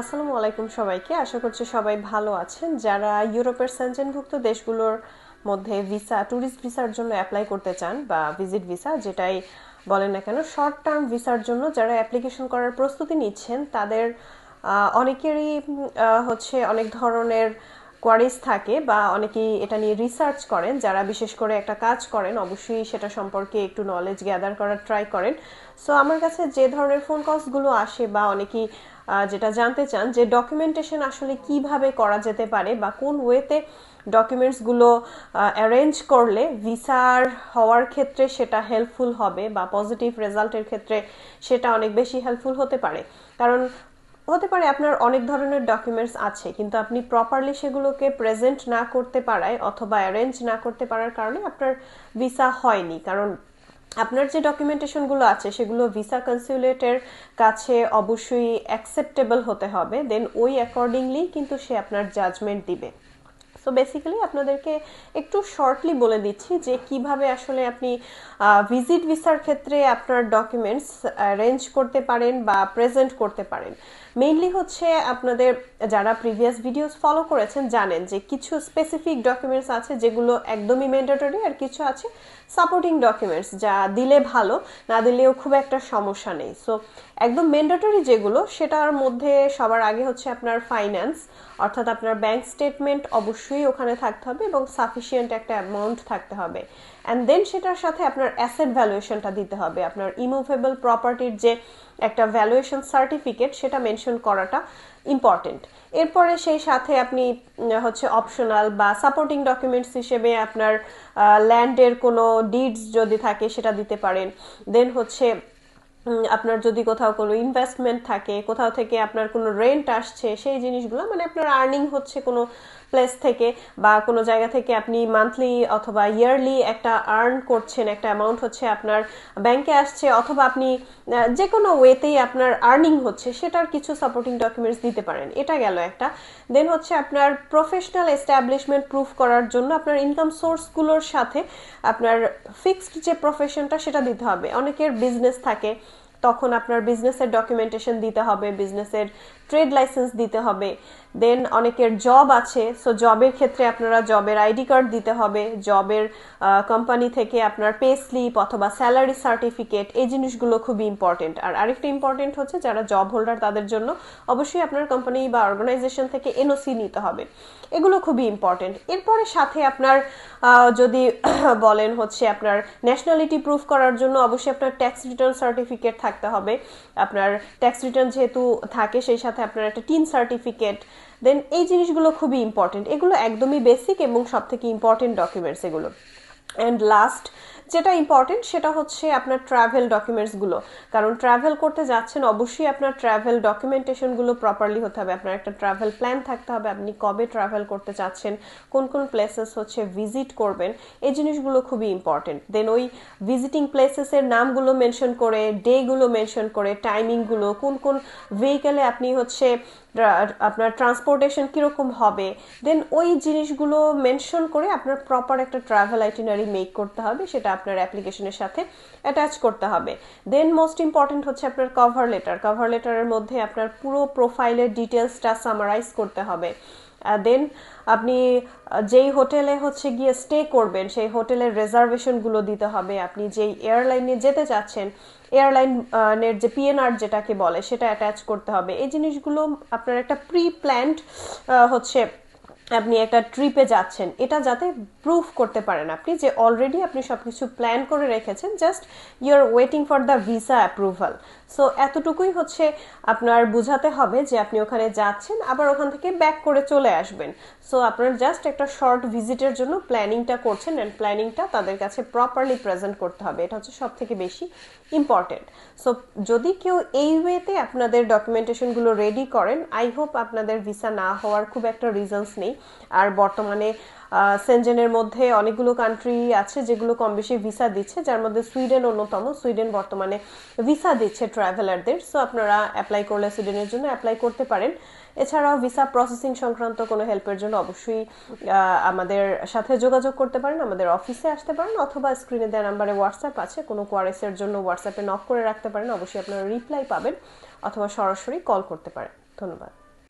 আসসালামু আলাইকুম সবাইকে। আশা করছি সবাই ভালো আছেন। যারা ইউরোপের সেনজেনভুক্ত দেশগুলোর মধ্যে ভিসা ট্যুরিস্ট ভিসার জন্য অ্যাপ্লাই করতে চান বা ভিজিট ভিসা যেটাই বলেন না কেন, শর্ট টার্ম ভিসার জন্য যারা অ্যাপ্লিকেশন করার প্রস্তুতি নিচ্ছেন তাদের অনেকেরই হচ্ছে অনেক ধরনের কোয়ারিজ থাকে বা অনেকেই এটা নিয়ে রিসার্চ করেন। যারা বিশেষ করে একটা কাজ করেন অবশ্যই সেটা সম্পর্কে একটু নলেজ গ্যাদার করার ট্রাই করেন। সো আমার কাছে যে ধরনের ফোন কলসগুলো আসে বা অনেকেই যেটা জানতে চান যে ডকুমেন্টেশন আসলে কিভাবে করা যেতে পারে বা কোন ওয়েতে ডকুমেন্টসগুলো অ্যারেঞ্জ করলে ভিসার হওয়ার ক্ষেত্রে সেটা হেল্পফুল হবে বা পজিটিভ রেজাল্টের ক্ষেত্রে সেটা অনেক বেশি হেল্পফুল হতে পারে। কারণ হতে পারে আপনার অনেক ধরনের ডকুমেন্টস আছে কিন্তু আপনি প্রপারলি সেগুলোকে প্রেজেন্ট না করতে পারায় অথবা অ্যারেঞ্জ না করতে পারার কারণে আপনার ভিসা হয়নি। কারণ আপনার যে ডকুমেন্টেশনগুলো আছে সেগুলো ভিসা কনসুলেটের কাছে অবশ্যই অ্যাকসেপ্টেবল হতে হবে, দেন ওই অ্যাকর্ডিংলি কিন্তু সে আপনার জাজমেন্ট দিবে। সো বেসিক্যালি আপনাদেরকে একটু শর্টলি বলে দিচ্ছি যে কিভাবে আসলে আপনি ভিজিট ভিসার ক্ষেত্রে আপনার ডকুমেন্টস অ্যারেঞ্জ করতে পারেন বা প্রেজেন্ট করতে পারেন। মেইনলি হচ্ছে আপনাদের যারা প্রিভিয়াস ভিডিওস ফলো করেছেন জানেন যে কিছু স্পেসিফিক ডকুমেন্টস আছে যেগুলো একদমই ম্যান্ডেটরি, আর কিছু আছে সাপোর্টিং ডকুমেন্টস যা দিলে ভালো, না দিলেও খুব একটা সমস্যা নেই। সো একদম ম্যান্ডেটরি যেগুলো সেটার মধ্যে সবার আগে হচ্ছে আপনার ফাইন্যান্স, অর্থাৎ আপনার ব্যাংক স্টেটমেন্ট অবশ্যই ওখানে থাকতে হবে এবং সাফিসিয়েন্ট একটা অ্যামাউন্ট থাকতে হবে। অ্যান্ড দেন সেটার সাথে আপনার অ্যাসেট ভ্যালুয়েশনটা দিতে হবে। আপনার ইমুভেবল প্রপার্টির যে একটা ভ্যালুয়েশন সার্টিফিকেট সেটা মেনশন করাটা ইম্পর্টেন্ট। এরপরে সেই সাথে আপনি হচ্ছে অপশনাল বা সাপোর্টিং ডকুমেন্টস হিসেবে আপনার ল্যান্ডের কোনো ডিডস যদি থাকে সেটা দিতে পারেন। দেন হচ্ছে আপনার যদি কোথাও কোনো ইনভেস্টমেন্ট থাকে, কোথাও থেকে আপনার কোনো রেন্ট আসছে, সেই জিনিসগুলো মানে আপনার আর্নিং হচ্ছে কোনো প্লেস থেকে বা কোনো জায়গা থেকে আপনি মান্থলি অথবা ইয়ারলি একটা আর্ন করছেন, একটা অ্যামাউন্ট হচ্ছে আপনার ব্যাংকে আসছে অথবা আপনি যে কোনো ওয়েতেই আপনার আর্নিং হচ্ছে, সেটার কিছু সাপোর্টিং ডকুমেন্টস দিতে পারেন। এটা গেল একটা। দেন হচ্ছে আপনার প্রফেশনাল এস্টাবলিশমেন্ট প্রুফ করার জন্য আপনার ইনকাম সোর্সগুলোর সাথে আপনার ফিক্সড যে প্রফেশনটা সেটা দিতে হবে। অনেকের বিজনেস থাকে, তখন আপনার বিজনেসের ডকুমেন্টেশন দিতে হবে, বিজনেসের ট্রেড লাইসেন্স দিতে হবে। দেন অনেকের জব আছে, সো জবের ক্ষেত্রে আপনারা জবের আইডি কার্ড দিতে হবে, জবের কোম্পানি থেকে আপনার পে স্লিপ অথবা স্যালারি সার্টিফিকেট, এই জিনিসগুলো খুবই ইম্পর্টেন্ট। আর আরেকটা ইম্পর্টেন্ট হচ্ছে যারা জব হোল্ডার তাদের জন্য অবশ্যই আপনার কোম্পানি বা অর্গানাইজেশন থেকে এনওসি নিতে হবে। এগুলো খুবই ইম্পর্টেন্ট। এরপরে সাথে আপনার যদি বলেন হচ্ছে আপনার ন্যাশনালিটি প্রুফ করার জন্য অবশ্যই আপনার ট্যাক্স রিটার্ন সার্টিফিকেট থাকতে হবে। আপনার ট্যাক্স রিটার্ন যেহেতু থাকে সেই সাথে আপনার একটা টিন সার্টিফিকেট। দেন এই জিনিসগুলো খুবই ইম্পর্টেন্ট, এগুলো একদমই বেসিক এবং সব থেকে ইম্পর্টেন্ট ডকুমেন্টস এগুলো। অ্যান্ড লাস্ট যেটা ইম্পর্টেন্ট সেটা হচ্ছে আপনার ট্রাভেল ডকুমেন্টসগুলো। কারণ ট্রাভেল করতে যাচ্ছেন অবশ্যই আপনার ট্রাভেল ডকুমেন্টেশনগুলো প্রপারলি হতে হবে। আপনার একটা ট্রাভেল প্ল্যান থাকতে হবে, আপনি কবে ট্রাভেল করতে চাচ্ছেন, কোন কোন প্লেসেস হচ্ছে ভিজিট করবেন, এই জিনিসগুলো খুবই ইম্পর্টেন্ট। দেন ওই ভিজিটিং প্লেসেসের নামগুলো মেনশন করে, ডেগুলো মেনশন করে, টাইমিংগুলো, কোন কোন ভেহিকেলে আপনি হচ্ছে আপনার ট্রান্সপোর্টেশন কীরকম হবে, দেন ওই জিনিসগুলো মেনশন করে আপনার প্রপার একটা ট্রাভেল আইটিনারি মেক করতে হবে, সেটা আপনার অ্যাপ্লিকেশনের সাথে অ্যাটাচ করতে হবে। দেন মোস্ট ইম্পর্টেন্ট হচ্ছে আপনার কভার লেটার। কভার লেটারের মধ্যে আপনার পুরো প্রোফাইলের ডিটেলসটা সামারাইজ করতে হবে। দেন আপনি যেই হোটেলে হচ্ছে গিয়ে স্টে করবেন সেই হোটেলের রেজার্ভেশনগুলো দিতে হবে। আপনি যেই এয়ারলাইনে যেতে চাচ্ছেন এয়ারলাইনের যে পিএনআর যেটাকে বলে সেটা অ্যাটাচ করতে হবে। এই জিনিসগুলো আপনার একটা প্রি প্ল্যান্ড হচ্ছে আপনি একটা ট্রিপে যাচ্ছেন এটা যাতে প্রুফ করতে পারেন আপনি যে অলরেডি আপনি সবকিছু প্ল্যান করে রেখেছেন, just you are waiting for the visa approval. So এতটুকুই হচ্ছে আপনার বুঝাতে হবে যে আপনি ওখানে যাচ্ছেন আবার ওখান থেকে ব্যাক করে চলে আসবেন। সো আপনার জাস্ট একটা শর্ট ভিজিটের জন্য প্ল্যানিংটা করছেন, অ্যান্ড প্ল্যানিংটা তাদের কাছে প্রপারলি প্রেজেন্ট করতে হবে। এটা হচ্ছে সব থেকে বেশি ইম্পর্টেন্ট। সো যদি কেউ এই ওয়েতে আপনাদের ডকুমেন্টেশনগুলো রেডি করেন, আই হোপ আপনাদের ভিসা না হওয়ার খুব একটা রিজনস নেই। আর বর্তমানে সেনজেনের মধ্যে অনেকগুলো কান্ট্রি আছে যেগুলো কম বেশি ভিসা দিচ্ছে, যার মধ্যে সুইডেন অন্যতম। সুইডেন বর্তমানে ভিসা দিচ্ছে ট্রাভেলারদের, সো আপনারা অ্যাপ্লাই করলে সুইডেনের জন্য অ্যাপ্লাই করতে পারেন। এছাড়াও ভিসা প্রসেসিং সংক্রান্ত কোনো হেল্পের জন্য অবশ্যই আমাদের সাথে যোগাযোগ করতে পারেন, আমাদের অফিসে আসতে পারেন অথবা স্ক্রিনে দেওয়া নাম্বারে হোয়াটসঅ্যাপ আছে, কোনো কোয়ারিজের জন্য হোয়াটসঅ্যাপে নক করে রাখতে পারেন, অবশ্যই আপনারা রিপ্লাই পাবেন, অথবা সরাসরি কল করতে পারেন। ধন্যবাদ।